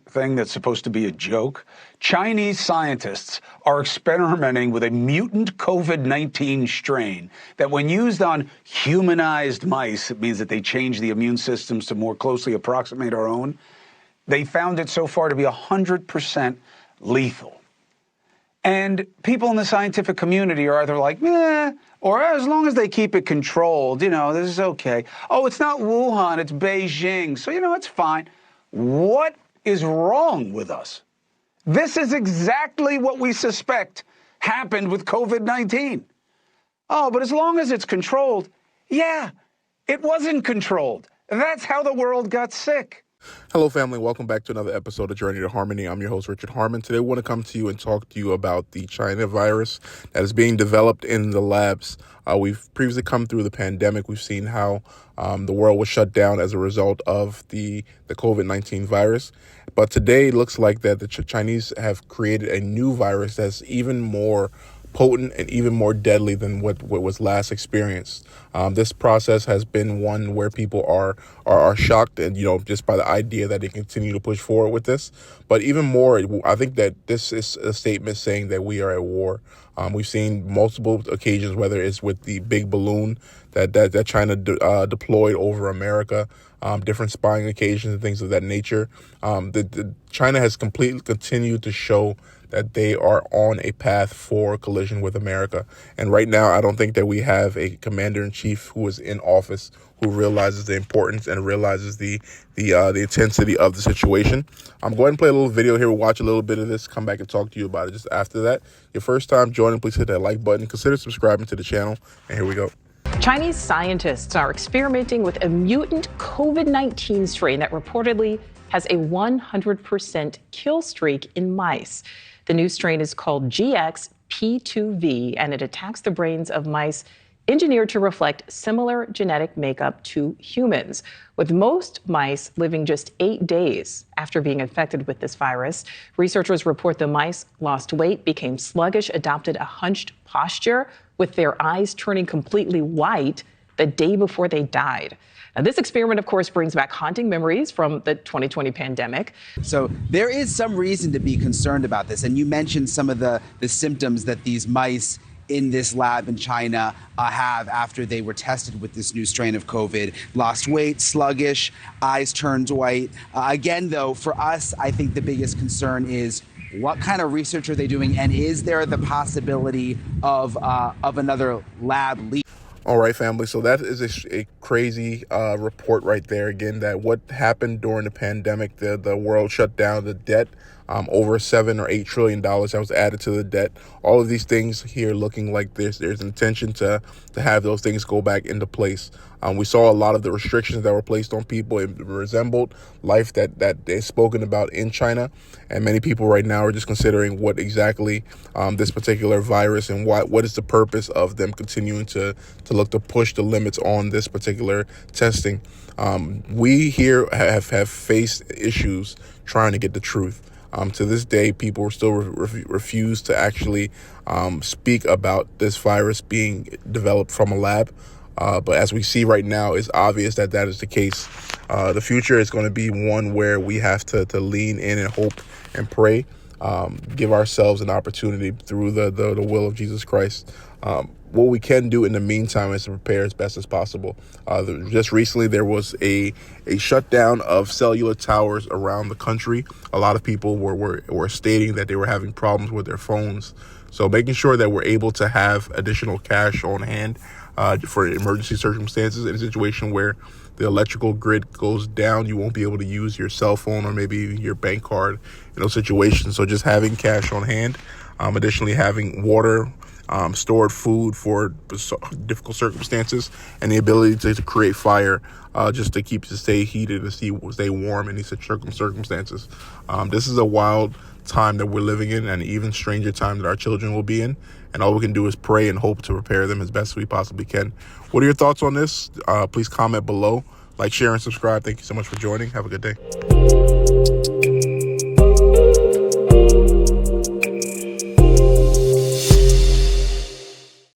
thing that's supposed to be a joke. Chinese scientists are experimenting with a mutant COVID-19 strain that when used on humanized mice, it means that they change the immune systems to more closely approximate our own. They found it so far to be 100% lethal. And people in the scientific community are either like, meh, or as long as they keep it controlled, this is okay. Oh, it's not Wuhan, it's Beijing, so, it's fine. What is wrong with us? This is exactly what we suspect happened with COVID-19. Oh, but as long as it's controlled, yeah, it wasn't controlled. That's how the world got sick. Hello, family. Welcome back to another episode of Journey to Harmony. I'm your host, Richard Harmon. Today, I want to come to you and talk to you about the China virus that is being developed in the labs. We've previously come through the pandemic. We've seen how the world was shut down as a result of the COVID-19 virus. But today, it looks like that the Chinese have created a new virus that's even more potent and even more deadly than what was last experienced. This process has been one where people are shocked and, just by the idea that they continue to push forward with this. But even more, I think that this is a statement saying that we are at war. We've seen multiple occasions, whether it's with the big balloon that China deployed over America, different spying occasions and things of that nature. China has completely continued to show that they are on a path for collision with America. And right now, I don't think that we have a commander-in-chief who is in office who realizes the importance and realizes the intensity of the situation. I'm going to play a little video here. We'll watch a little bit of this, come back and talk to you about it just after that. Your first time joining, please hit that like button. Consider subscribing to the channel. And here we go. Chinese scientists are experimenting with a mutant COVID-19 strain that reportedly has a 100% kill streak in mice. The new strain is called GX-P2V, and it attacks the brains of mice engineered to reflect similar genetic makeup to humans, with most mice living just 8 days after being infected with this virus. Researchers report the mice lost weight, became sluggish, adopted a hunched posture, with their eyes turning completely white the day before they died. Now, this experiment, of course, brings back haunting memories from the 2020 pandemic. So there is some reason to be concerned about this. And you mentioned some of the symptoms that these mice in this lab in China have after they were tested with this new strain of COVID. Lost weight, sluggish, eyes turned white. Again, though, for us, I think the biggest concern is what kind of research are they doing? And is there the possibility of another lab leak? All right, family. So that is a crazy report right there. Again, that what happened during the pandemic, the world shut down, the debt, over $7 or $8 trillion that was added to the debt. All of these things here looking like there's intention to have those things go back into place. We saw a lot of the restrictions that were placed on people. It resembled life that they've spoken about in China. And many people right now are just considering what exactly this particular virus and what is the purpose of them continuing to look to push the limits on this particular testing. We here have faced issues trying to get the truth. To this day, people still refuse to actually speak about this virus being developed from a lab. But as we see right now, it's obvious that is the case. The future is going to be one where we have to lean in and hope and pray, give ourselves an opportunity through the will of Jesus Christ. What we can do in the meantime is to prepare as best as possible. Just recently, there was a shutdown of cellular towers around the country. A lot of people were stating that they were having problems with their phones. So making sure that we're able to have additional cash on hand for emergency circumstances in a situation where the electrical grid goes down, you won't be able to use your cell phone or maybe your bank card in those situations. So just having cash on hand, additionally having water, stored food for difficult circumstances, and the ability to create fire just to stay heated and stay warm in these circumstances. This is a wild time that we're living in, and even stranger time that our children will be in. And all we can do is pray and hope to prepare them as best we possibly can. What are your thoughts on this? Please comment below. Like, share, and subscribe. Thank you so much for joining. Have a good day.